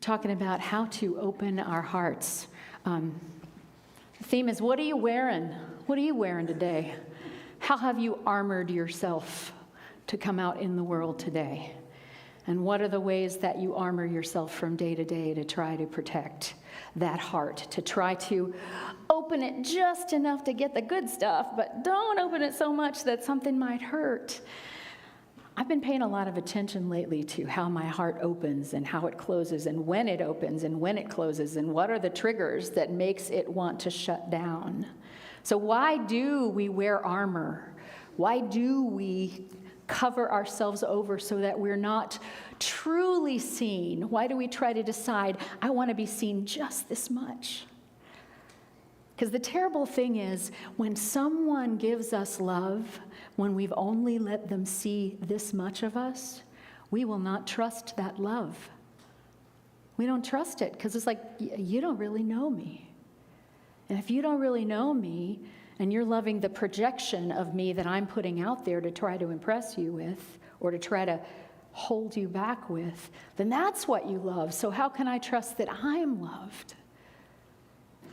talking about how to open our hearts. The theme is, what are you wearing? What are you wearing today? How have you armored yourself to come out in the world today? And what are the ways that you armor yourself from day to day to try to protect that heart, to try to open it just enough to get the good stuff, but don't open it so much that something might hurt? I've been paying a lot of attention lately to how my heart opens and how it closes and when it opens and when it closes and what are the triggers that makes it want to shut down. So why do we wear armor? Why do we cover ourselves over so that we're not truly seen? Why do we try to decide, I want to be seen just this much? Because the terrible thing is, when someone gives us love, when we've only let them see this much of us, we will not trust that love. We don't trust it because it's like, you don't really know me. And if you don't really know me, and you're loving the projection of me that I'm putting out there to try to impress you with, or to try to hold you back with, then that's what you love. So how can I trust that I'm loved?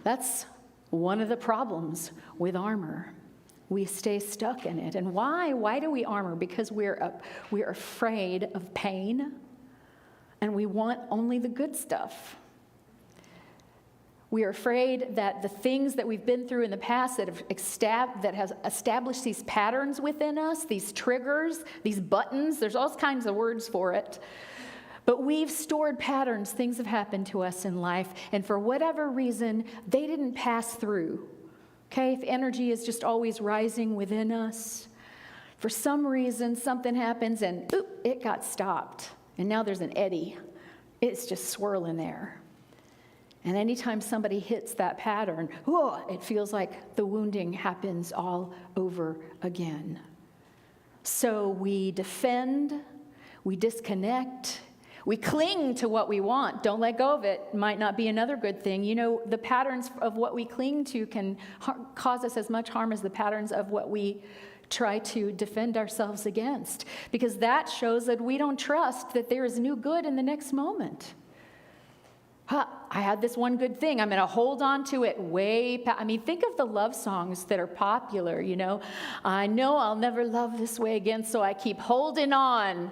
That's one of the problems with armor. We stay stuck in it. And why? Why do we armor? Because we're afraid of pain, and we want only the good stuff. We are afraid that the things that we've been through in the past that has established these patterns within us, these triggers, these buttons, there's all kinds of words for it. But we've stored patterns, things have happened to us in life, and for whatever reason, they didn't pass through. Okay, if energy is just always rising within us, for some reason something happens and it got stopped. And now there's an eddy. It's just swirling there. And anytime somebody hits that pattern, it feels like the wounding happens all over again. So we defend, we disconnect, we cling to what we want. Don't let go of it. Might not be another good thing. You know, the patterns of what we cling to can cause us as much harm as the patterns of what we try to defend ourselves against. Because that shows that we don't trust that there is new good in the next moment. I had this one good thing. I'm going to hold on to it think of the love songs that are popular, you know. I know I'll never love this way again, so I keep holding on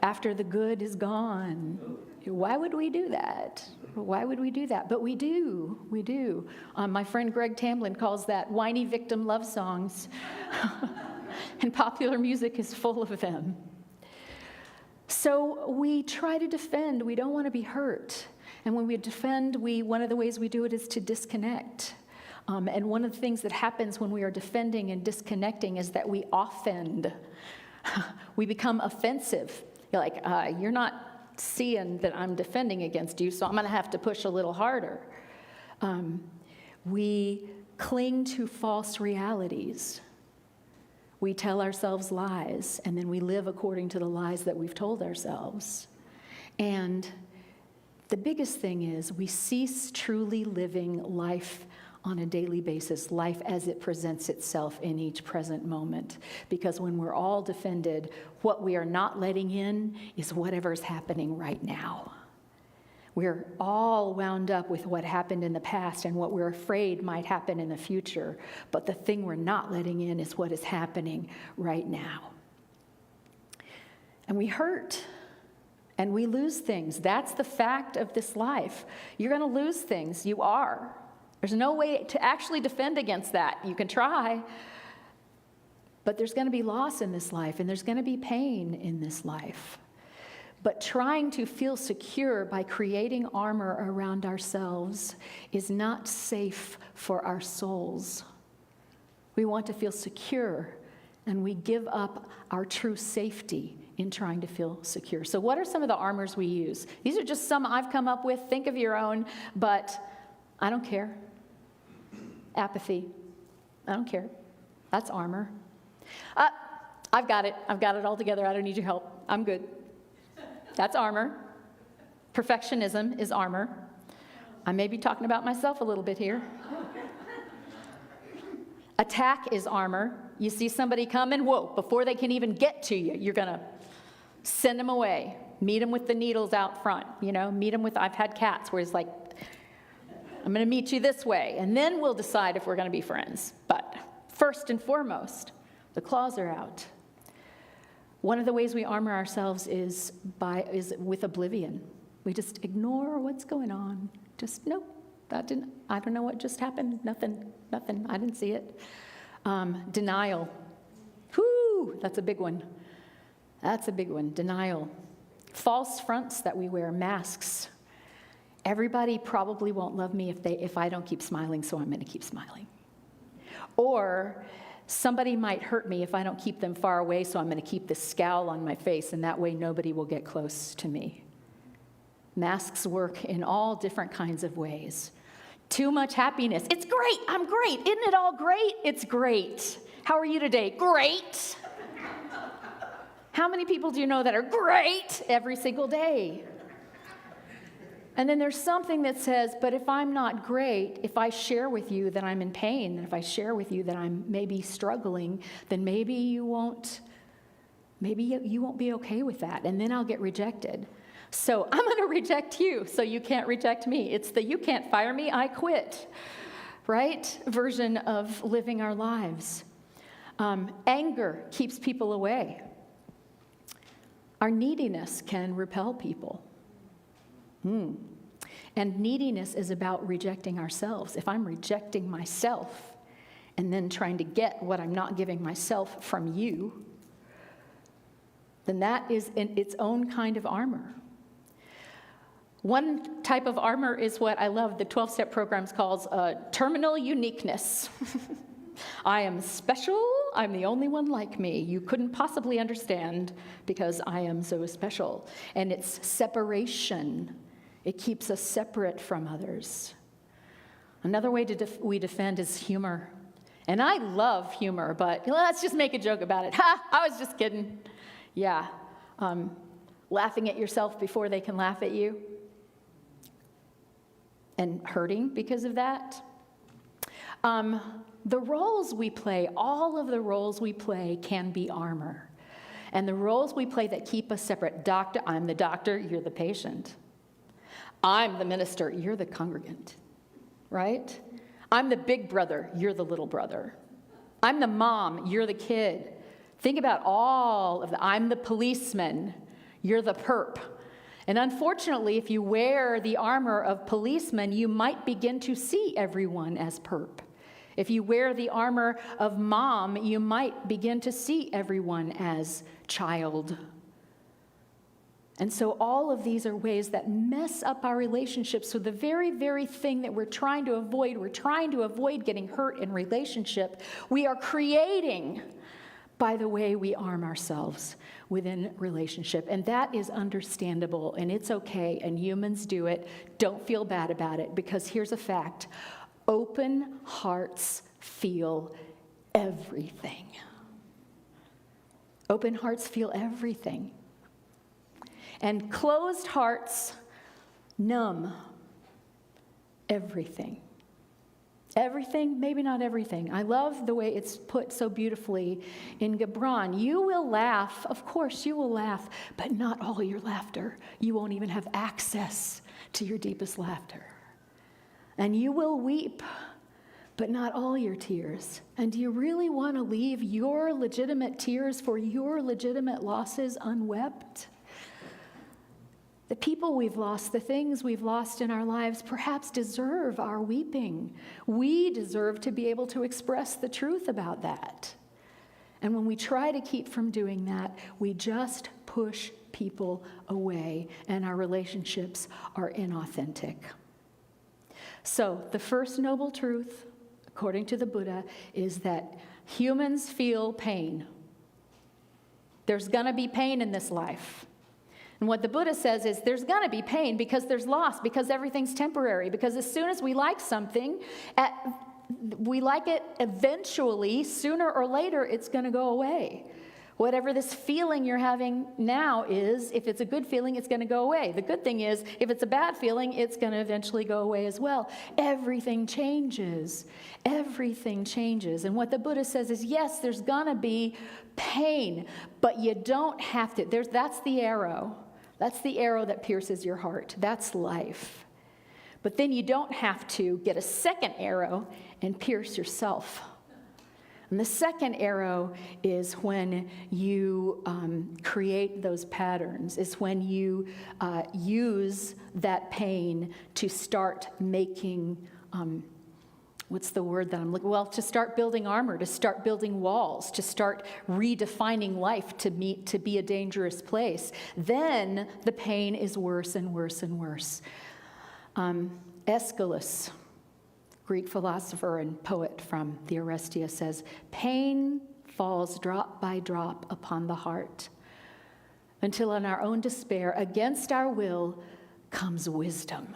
after the good is gone. Why would we do that? Why would we do that? But we do. We do. My friend Greg Tamblyn calls that whiny victim love songs. And popular music is full of them. So we try to defend. We don't want to be hurt. And when we defend, one of the ways we do it is to disconnect. And one of the things that happens when we are defending and disconnecting is that we offend. We become offensive. You're like, you're not seeing that I'm defending against you, so I'm going to have to push a little harder. We cling to false realities. We tell ourselves lies, and then we live according to the lies that we've told ourselves. And the biggest thing is we cease truly living life on a daily basis, life as it presents itself in each present moment. Because when we're all defended, what we are not letting in is whatever's happening right now. We're all wound up with what happened in the past and what we're afraid might happen in the future. But the thing we're not letting in is what is happening right now. And we hurt and we lose things. That's the fact of this life. You're going to lose things. You are. There's no way to actually defend against that. You can try. But there's going to be loss in this life, and there's going to be pain in this life. But trying to feel secure by creating armor around ourselves is not safe for our souls. We want to feel secure, and we give up our true safety in trying to feel secure. So what are some of the armors we use? These are just some I've come up with. Think of your own, but I don't care. Apathy. I don't care. That's armor. I've got it. I've got it all together. I don't need your help. I'm good. That's armor. Perfectionism is armor. I may be talking about myself a little bit here. Attack is armor. You see somebody coming, before they can even get to you, you're going to send them away. Meet him with the needles out front, meet him with, I've had cats where he's like, I'm going to meet you this way, and then we'll decide if we're going to be friends. But first and foremost, the claws are out. One of the ways we armor ourselves is with oblivion. We just ignore what's going on. Just, nope, I don't know what just happened. Nothing, I didn't see it. Denial. Whoo, that's a big one. Denial. False fronts that we wear, masks. Everybody probably won't love me if I don't keep smiling, so I'm going to keep smiling. Or somebody might hurt me if I don't keep them far away, so I'm going to keep this scowl on my face, and that way nobody will get close to me. Masks work in all different kinds of ways. Too much happiness. It's great. I'm great. Isn't it all great? It's great. How are you today? Great. How many people do you know that are great every single day? And then there's something that says, but if I'm not great, if I share with you that I'm in pain, and if I share with you that I'm maybe struggling, then maybe you won't be okay with that, and then I'll get rejected. So I'm going to reject you, so you can't reject me. It's the you can't fire me, I quit, right? Version of living our lives. Anger keeps people away. Our neediness can repel people. And neediness is about rejecting ourselves. If I'm rejecting myself and then trying to get what I'm not giving myself from you, then that is in its own kind of armor. One type of armor is what I love, the 12-step programs calls terminal uniqueness. I am special. I'm the only one like me. You couldn't possibly understand because I am so special. And it's separation. It keeps us separate from others. Another way we defend is humor. And I love humor, but let's just make a joke about it. Ha! I was just kidding. Yeah. Laughing at yourself before they can laugh at you. And hurting because of that. The roles we play, all of the roles we play can be armor. And the roles we play that keep us separate. Doctor, I'm the doctor, you're the patient. I'm the minister, you're the congregant, right? I'm the big brother, you're the little brother. I'm the mom, you're the kid. Think about all of I'm the policeman, you're the perp. And unfortunately, if you wear the armor of policeman, you might begin to see everyone as perp. If you wear the armor of mom, you might begin to see everyone as child. And so all of these are ways that mess up our relationships. So the very, very thing that we're trying to avoid getting hurt in relationship, we are creating by the way we arm ourselves within relationship. And that is understandable, and it's okay, and humans do it. Don't feel bad about it, because here's a fact. Open hearts feel everything. Open hearts feel everything. And closed hearts numb everything. Everything, maybe not everything. I love the way it's put so beautifully in Gibran. You will laugh, of course you will laugh, but not all your laughter. You won't even have access to your deepest laughter. And you will weep, but not all your tears. And do you really want to leave your legitimate tears for your legitimate losses unwept? The people we've lost, the things we've lost in our lives perhaps deserve our weeping. We deserve to be able to express the truth about that. And when we try to keep from doing that, we just push people away, and our relationships are inauthentic. So the first noble truth, according to the Buddha, is that humans feel pain. There's going to be pain in this life. And what the Buddha says is there's going to be pain because there's loss, because everything's temporary, because as soon as we like something, we like it eventually, sooner or later, it's going to go away. Whatever this feeling you're having now is, if it's a good feeling, it's going to go away. The good thing is, if it's a bad feeling, it's going to eventually go away as well. Everything changes. Everything changes. And what the Buddha says is, yes, there's going to be pain, but you don't have to. That's the arrow. That's the arrow that pierces your heart. That's life. But then you don't have to get a second arrow and pierce yourself. And the second arrow is when you create those patterns, is when you use that pain to start making, what's the word that I'm looking, well, to start building armor, to start building walls, to start redefining life to be a dangerous place. Then the pain is worse and worse and worse. Aeschylus, Greek philosopher and poet from the Orestia, says, pain falls drop by drop upon the heart until in our own despair, against our will, comes wisdom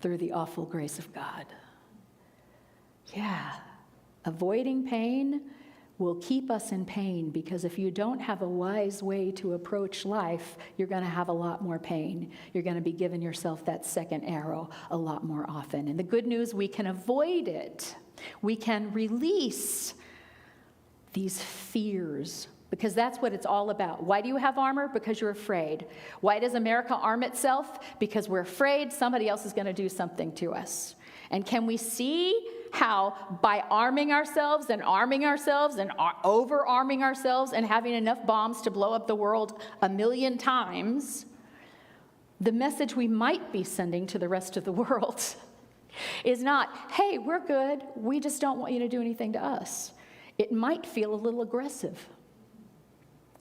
through the awful grace of God. Yeah, avoiding pain will keep us in pain, because if you don't have a wise way to approach life, you're going to have a lot more pain. You're going to be giving yourself that second arrow a lot more often. And the good news, we can avoid it. We can release these fears, because that's what it's all about. Why do you have armor? Because you're afraid. Why does America arm itself? Because we're afraid somebody else is going to do something to us. And can we see how by arming ourselves and over-arming ourselves and having enough bombs to blow up the world 1,000,000 times, the message we might be sending to the rest of the world is not, hey, we're good, we just don't want you to do anything to us. It might feel a little aggressive.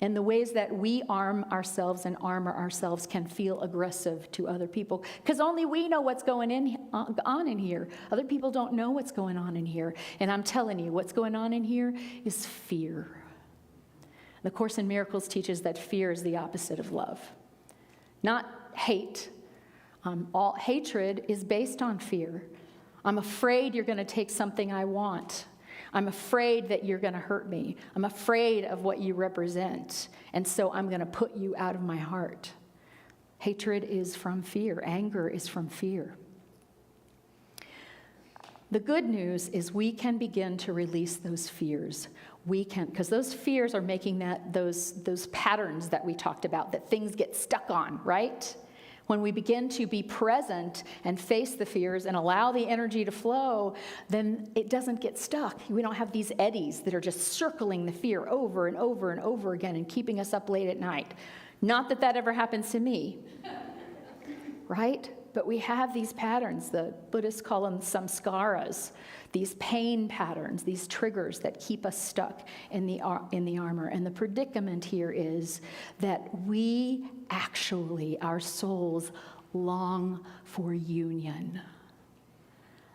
And the ways that we arm ourselves and armor ourselves can feel aggressive to other people, because only we know what's going on in here. Other people don't know what's going on in here. And I'm telling you, what's going on in here is fear. The Course in Miracles teaches that fear is the opposite of love, not hate. All hatred is based on fear. I'm afraid you're going to take something I want. I'm afraid that you're going to hurt me. I'm afraid of what you represent. And so I'm going to put you out of my heart. Hatred is from fear. Anger is from fear. The good news is we can begin to release those fears. We can, because those fears are making those patterns that we talked about, that things get stuck on, right? When we begin to be present and face the fears and allow the energy to flow, then it doesn't get stuck. We don't have these eddies that are just circling the fear over and over and over again and keeping us up late at night. Not that that ever happens to me, right? But we have these patterns. The Buddhists call them samskaras, these pain patterns, these triggers that keep us stuck in the armor. And the predicament here is that we actually, our souls, long for union.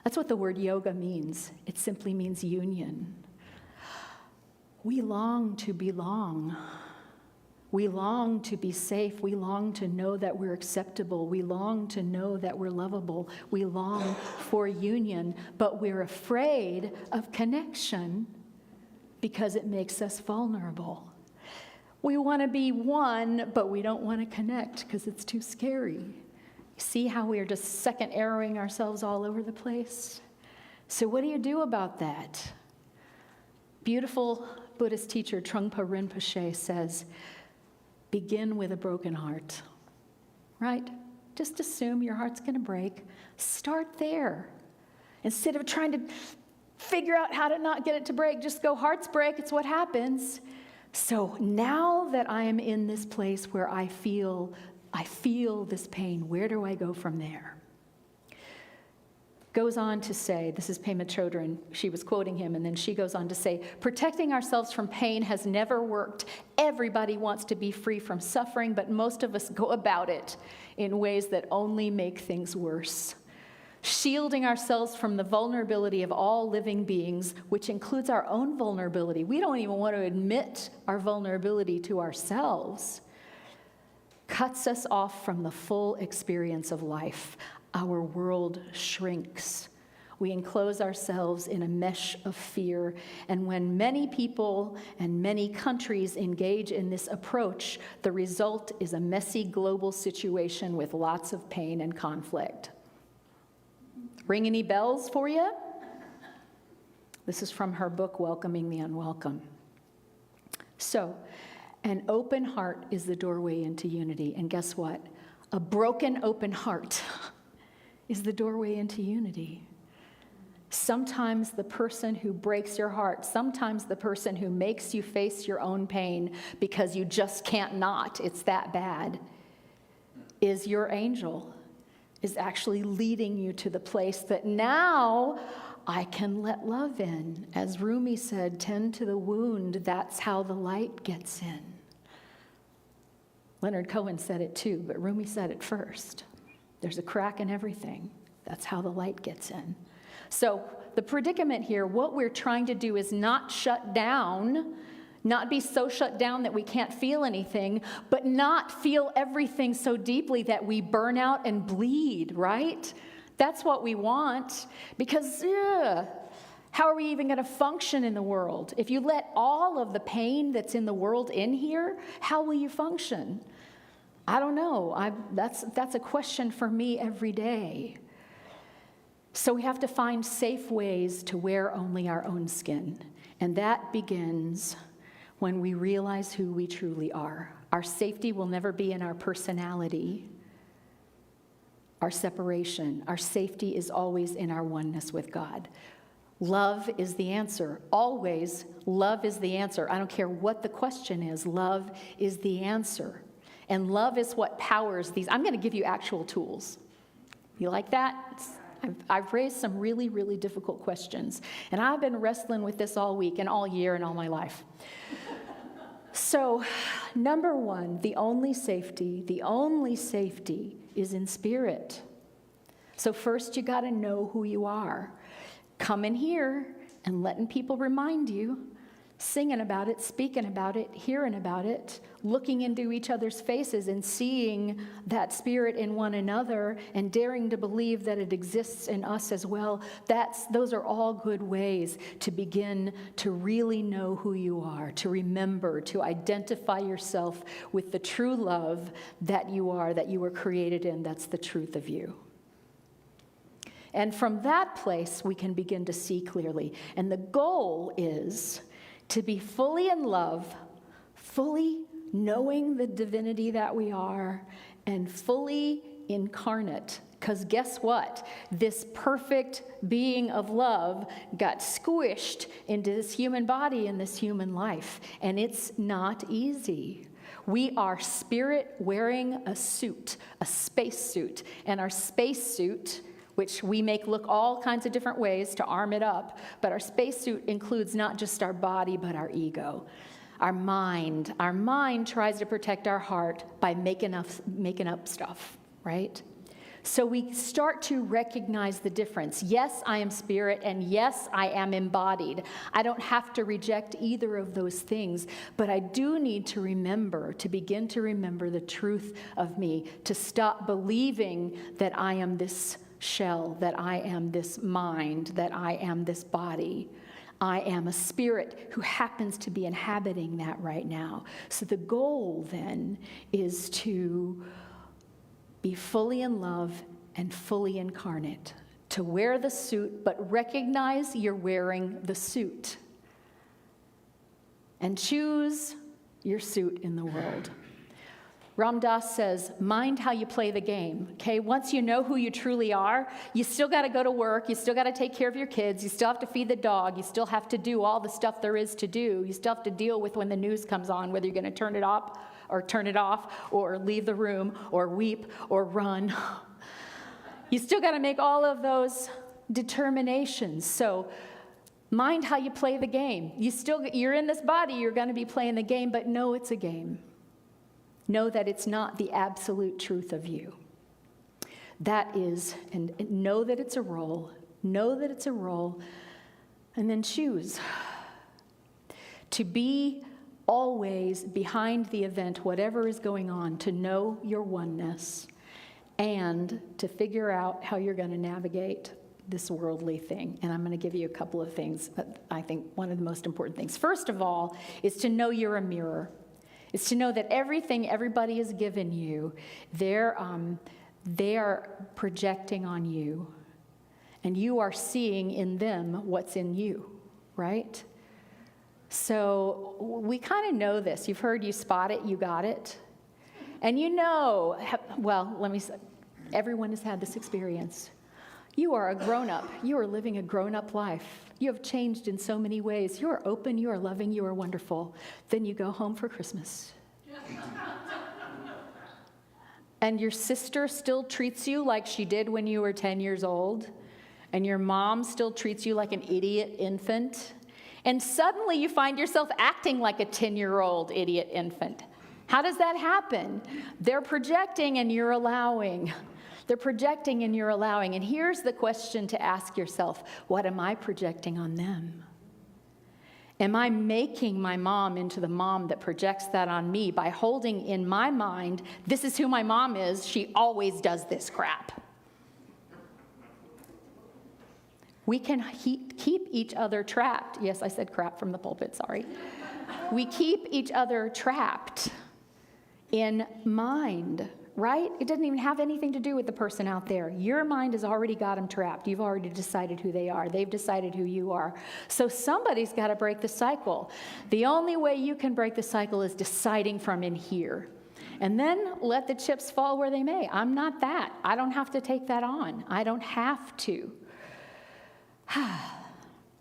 That's what the word yoga means. It simply means union. We long to belong. We long to be safe. We long to know that we're acceptable. We long to know that we're lovable. We long for union, but we're afraid of connection because it makes us vulnerable. We want to be one, but we don't want to connect because it's too scary. See how we are just second arrowing ourselves all over the place? So what do you do about that? Beautiful Buddhist teacher Trungpa Rinpoche says, begin with a broken heart, right? Just assume your heart's going to break. Start there. Instead of trying to figure out how to not get it to break, just go, hearts break, it's what happens. So now that I am in this place where I feel this pain, where do I go from there? Goes on to say, this is Pema Chodron, she was quoting him, and then she goes on to say, protecting ourselves from pain has never worked. Everybody wants to be free from suffering, but most of us go about it in ways that only make things worse. Shielding ourselves from the vulnerability of all living beings, which includes our own vulnerability. We don't even want to admit our vulnerability to ourselves. Cuts us off from the full experience of life. Our world shrinks. We enclose ourselves in a mesh of fear. And when many people and many countries engage in this approach, the result is a messy global situation with lots of pain and conflict. Ring any bells for you? This is from her book, Welcoming the Unwelcome. So, An open heart is the doorway into unity. And guess what? A broken open heart is the doorway into unity. Sometimes the person who breaks your heart, sometimes the person who makes you face your own pain because you just can't not, it's that bad, is your angel, is actually leading you to the place that now I can let love in. As Rumi said, tend to the wound, that's how the light gets in. Leonard Cohen said it too, but Rumi said it first. There's a crack in everything. That's how the light gets in. So the predicament here, what we're trying to do is not shut down, not be so shut down that we can't feel anything, but not feel everything so deeply that we burn out and bleed, right? That's what we want, because how are we even going to function in the world? If you let all of the pain that's in the world in here, how will you function? I don't know. That's a question for me every day. So we have to find safe ways to wear only our own skin. And that begins when we realize who we truly are. Our safety will never be in our personality, our separation. Our safety is always in our oneness with God. Love is the answer. Always, love is the answer. I don't care what the question is. Love is the answer. And love is what powers these. I'm going to give you actual tools. You like that? I've raised some really, really difficult questions. And I've been wrestling with this all week and all year and all my life. So, number one, the only safety is in spirit. So first you got to know who you are. Coming here and letting people remind you, singing about it, speaking about it, hearing about it, looking into each other's faces and seeing that spirit in one another and daring to believe that it exists in us as well. Those are all good ways to begin to really know who you are, to remember, to identify yourself with the true love that you are, that you were created in. That's the truth of you. And from that place, we can begin to see clearly. And the goal is to be fully in love, fully knowing the divinity that we are, and fully incarnate. Because guess what? This perfect being of love got squished into this human body and this human life. And it's not easy. We are spirit wearing a suit, a spacesuit. And our spacesuit, which we make look all kinds of different ways to arm it up, but our spacesuit includes not just our body, but our ego, our mind. Our mind tries to protect our heart by making up stuff, right? So we start to recognize the difference. Yes, I am spirit, and yes, I am embodied. I don't have to reject either of those things, but I do need to begin to remember the truth of me, to stop believing that I am this shell, that I am this mind, that I am this body. I am a spirit who happens to be inhabiting that right now. So the goal then is to be fully in love and fully incarnate, to wear the suit, but recognize you're wearing the suit. And choose your suit in the world. Ram Dass says, mind how you play the game, okay? Once you know who you truly are, you still got to go to work, you still got to take care of your kids, you still have to feed the dog, you still have to do all the stuff there is to do, you still have to deal with when the news comes on, whether you're going to turn it off, or leave the room, or weep, or run. You still got to make all of those determinations. So mind how you play the game. You're in this body, you're going to be playing the game, but know it's a game. Know that it's not the absolute truth of you. That is, and know that it's a role. Know that it's a role, and then choose to be always behind the event, whatever is going on, to know your oneness and to figure out how you're going to navigate this worldly thing. And I'm going to give you a couple of things, but I think one of the most important things, first of all, is to know you're a mirror. It's to know that everything everybody has given you, they are projecting on you. And you are seeing in them what's in you, right? So we kind of know this. You've heard you spot it, you got it. And everyone has had this experience. You are a grown-up. You are living a grown-up life. You have changed in so many ways. You are open, you are loving, you are wonderful. Then you go home for Christmas. And your sister still treats you like she did when you were 10 years old. And your mom still treats you like an idiot infant. And suddenly you find yourself acting like a 10-year-old idiot infant. How does that happen? They're projecting and you're allowing. They're projecting and you're allowing. And here's the question to ask yourself. What am I projecting on them? Am I making my mom into the mom that projects that on me by holding in my mind, this is who my mom is, she always does this crap? We can keep each other trapped. Yes, I said crap from the pulpit, sorry. We keep each other trapped in mind, right? It doesn't even have anything to do with the person out there. Your mind has already got them trapped. You've already decided who they are. They've decided who you are. So somebody's got to break the cycle. The only way you can break the cycle is deciding from in here. And then let the chips fall where they may. I'm not that. I don't have to take that on. I don't have to.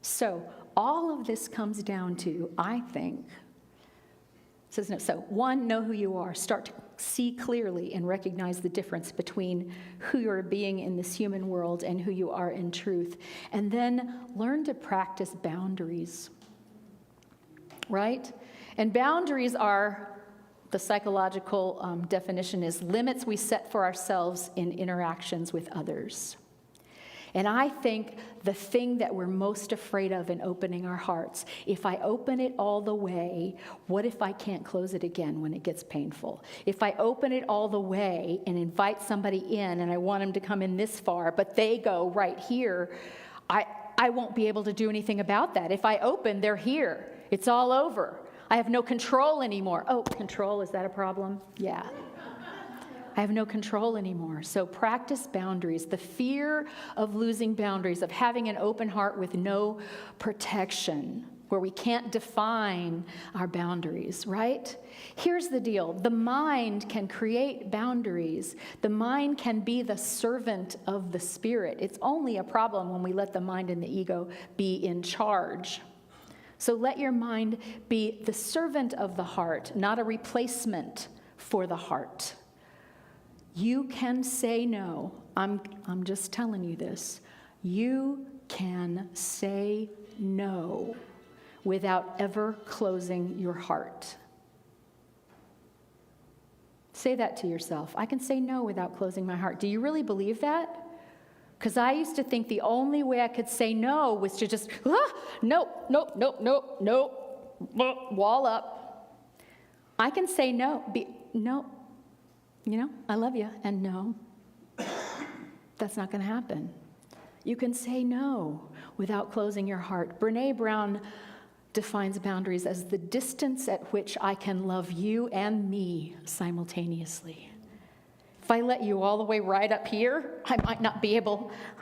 So all of this comes down to, I think, so one, know who you are. Start to see clearly and recognize the difference between who you're being in this human world and who you are in truth. And then learn to practice boundaries, right? And boundaries are, the psychological definition is limits we set for ourselves in interactions with others. And I think the thing that we're most afraid of in opening our hearts, if I open it all the way, what if I can't close it again when it gets painful? If I open it all the way and invite somebody in and I want them to come in this far, but they go right here, I won't be able to do anything about that. If I open, they're here. It's all over. I have no control anymore. Oh, control, is that a problem? Yeah. I have no control anymore. So practice boundaries. The fear of losing boundaries, of having an open heart with no protection, where we can't define our boundaries, right? Here's the deal. The mind can create boundaries. The mind can be the servant of the spirit. It's only a problem when we let the mind and the ego be in charge. So let your mind be the servant of the heart, not a replacement for the heart. You can say no. I'm just telling you this. You can say no without ever closing your heart. Say that to yourself. I can say no without closing my heart. Do you really believe that? Because I used to think the only way I could say no was to just, nope, wall up. I can say no, no. I love you, and no, that's not going to happen. You can say no without closing your heart. Brené Brown defines boundaries as the distance at which I can love you and me simultaneously. If I let you all the way right up here, I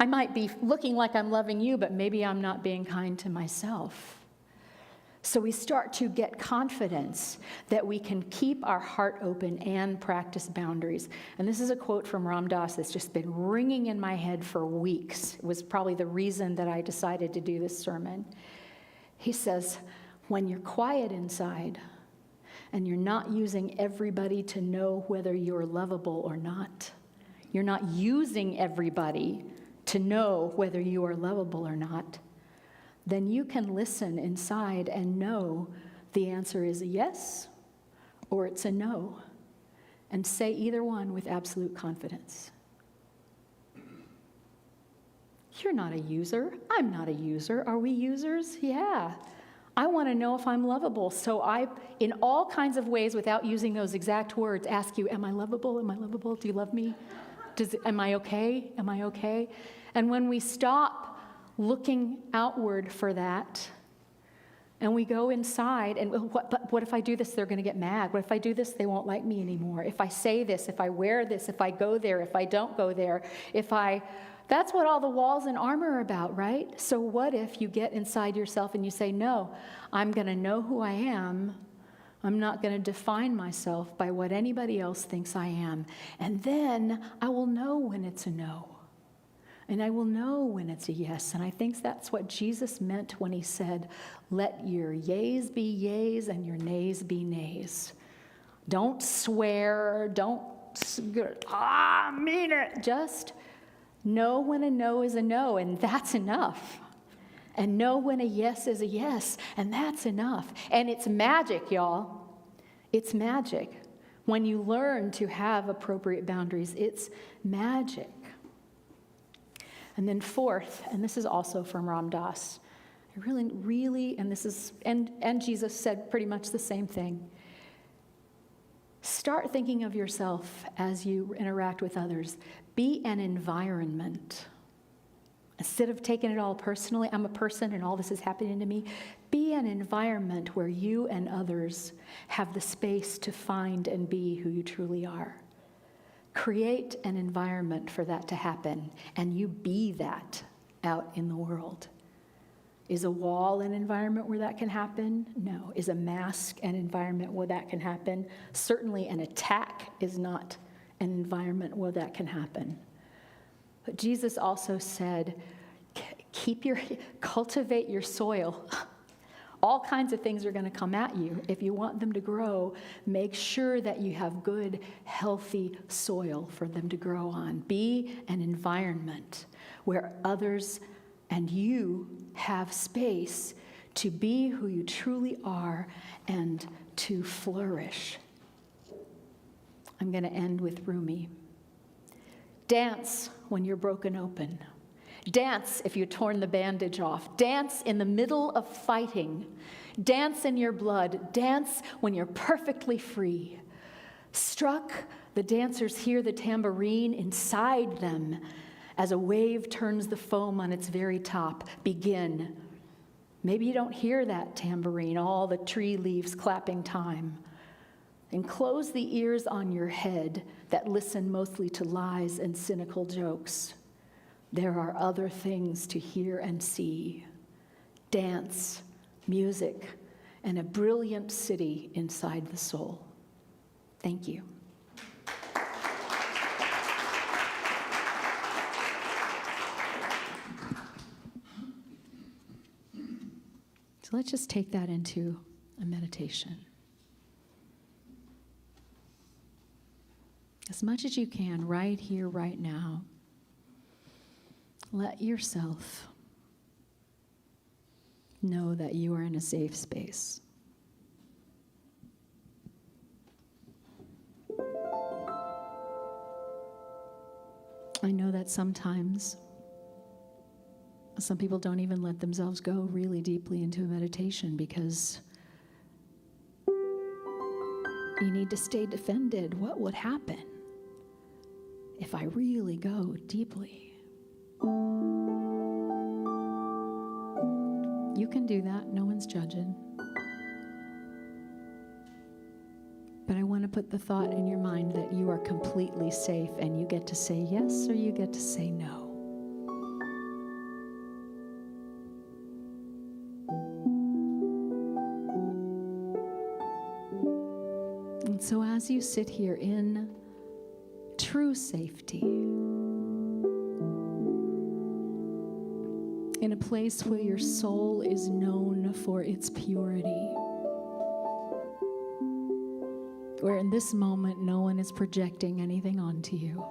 might be looking like I'm loving you, but maybe I'm not being kind to myself. So we start to get confidence that we can keep our heart open and practice boundaries. And this is a quote from Ram Dass that's just been ringing in my head for weeks. It was probably the reason that I decided to do this sermon. He says, when you're quiet inside and you're not using everybody to know whether you're lovable or not, you're not using everybody to know whether you are lovable or not, then you can listen inside and know the answer is a yes or it's a no, and say either one with absolute confidence. You're not a user. I'm not a user. Are we users? Yeah. I want to know if I'm lovable. So I, in all kinds of ways, without using those exact words, ask you, am I lovable? Am I lovable? Do you love me? Am I okay? Am I okay? And when we stop looking outward for that, And we go inside, and what if I do this, they're going to get mad. What if I do this, they won't like me anymore. If I say this, if I wear this, if I go there, if I don't go there, that's what all the walls and armor are about, right? So what if you get inside yourself and you say, no, I'm going to know who I am. I'm not going to define myself by what anybody else thinks I am. And then I will know when it's a no. And I will know when it's a yes. And I think that's what Jesus meant when he said, let your yeas be yeas and your nays be nays. Don't swear, don't, mean it. Just know when a no is a no, and that's enough. And know when a yes is a yes, and that's enough. And it's magic, y'all. It's magic. When you learn to have appropriate boundaries, it's magic. And then fourth, and this is also from Ram Dass, really, and this is, and Jesus said pretty much the same thing. Start thinking of yourself as you interact with others. Be an environment. Instead of taking it all personally, I'm a person and all this is happening to me, be an environment where you and others have the space to find and be who you truly are. Create an environment for that to happen, and you be that out in the world. Is a wall an environment where that can happen? No. Is a mask an environment where that can happen? Certainly an attack is not an environment where that can happen. But Jesus also said, cultivate your soil. All kinds of things are going to come at you. If you want them to grow, make sure that you have good, healthy soil for them to grow on. Be an environment where others and you have space to be who you truly are and to flourish. I'm going to end with Rumi. Dance when you're broken open. Dance if you've torn the bandage off. Dance in the middle of fighting. Dance in your blood. Dance when you're perfectly free. Struck, the dancers hear the tambourine inside them as a wave turns the foam on its very top. Begin. Maybe you don't hear that tambourine, all the tree leaves clapping time. And close the ears on your head that listen mostly to lies and cynical jokes. There are other things to hear and see. Dance, music, and a brilliant city inside the soul. Thank you. So let's just take that into a meditation. As much as you can, right here, right now, let yourself know that you are in a safe space. I know that sometimes some people don't even let themselves go really deeply into a meditation because you need to stay defended. What would happen if I really go deeply? You can do that. No one's judging. But I want to put the thought in your mind that you are completely safe and you get to say yes or you get to say no. And so as you sit here in true safety, in a place where your soul is known for its purity, where in this moment no one is projecting anything onto you,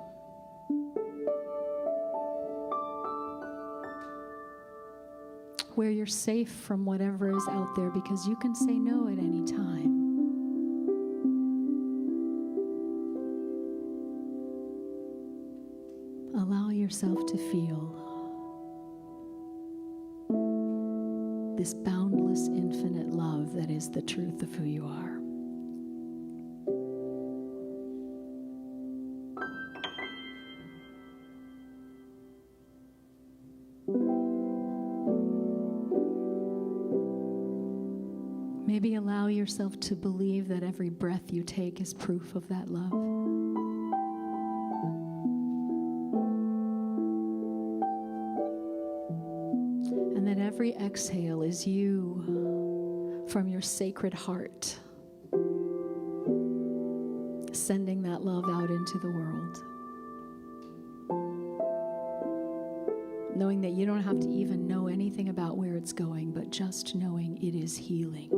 where you're safe from whatever is out there because you can say no at any time. Allow yourself to feel this boundless, infinite love that is the truth of who you are. Maybe allow yourself to believe that every breath you take is proof of that love. And that every exhale is you from your sacred heart sending that love out into the world. Knowing that you don't have to even know anything about where it's going, but just knowing it is healing.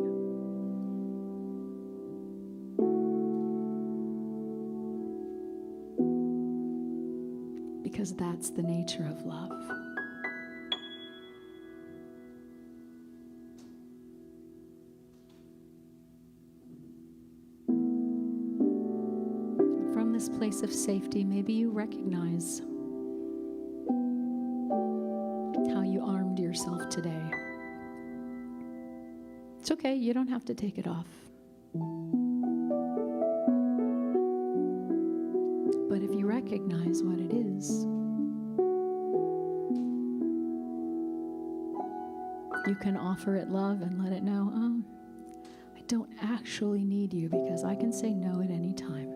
Because that's the nature of love. From this place of safety, maybe you recognize how you armed yourself today. It's okay, you don't have to take it off. But if you recognize what it is, you can offer it love and let it know, I don't actually need you because I can say no at any time.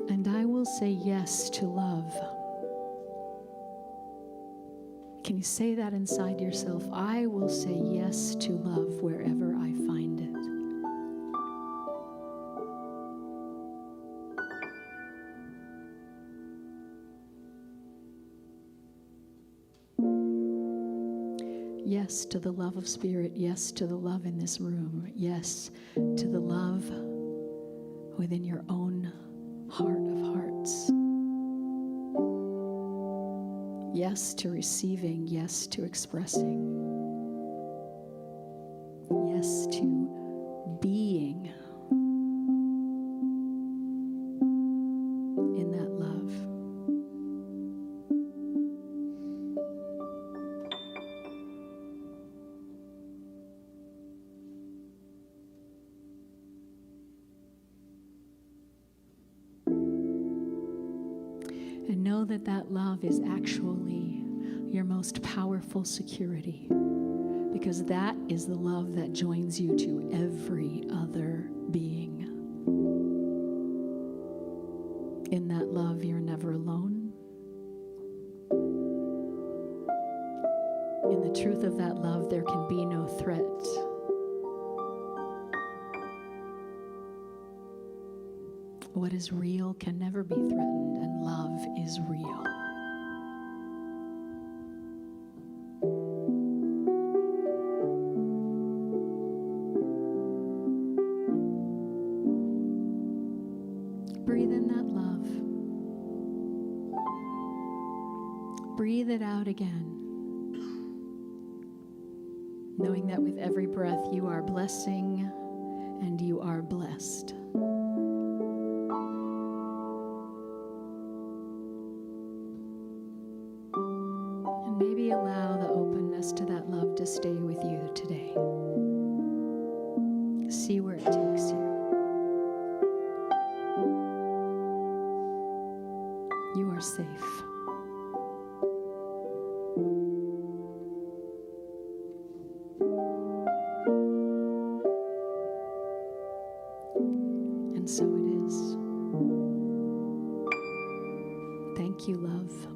And I will say yes to love. Can you say that inside yourself? I will say yes to love wherever I find it. Yes to the love of Spirit. Yes to the love in this room. Yes to the love within your own heart of hearts. Yes to receiving, yes to expressing, yes to being in that love. And know that that love is actually your most powerful security, because that is the love that joins you to every other being. In that love, you're never alone. In the truth of that love, there can be no threat. What is real can never be threatened, and love is real. Breathe in that love. Breathe it out again, knowing that with every breath you are blessing and you are blessed. Maybe allow the openness to that love to stay with you today. See where it takes you. You are safe. And so it is. Thank you, love.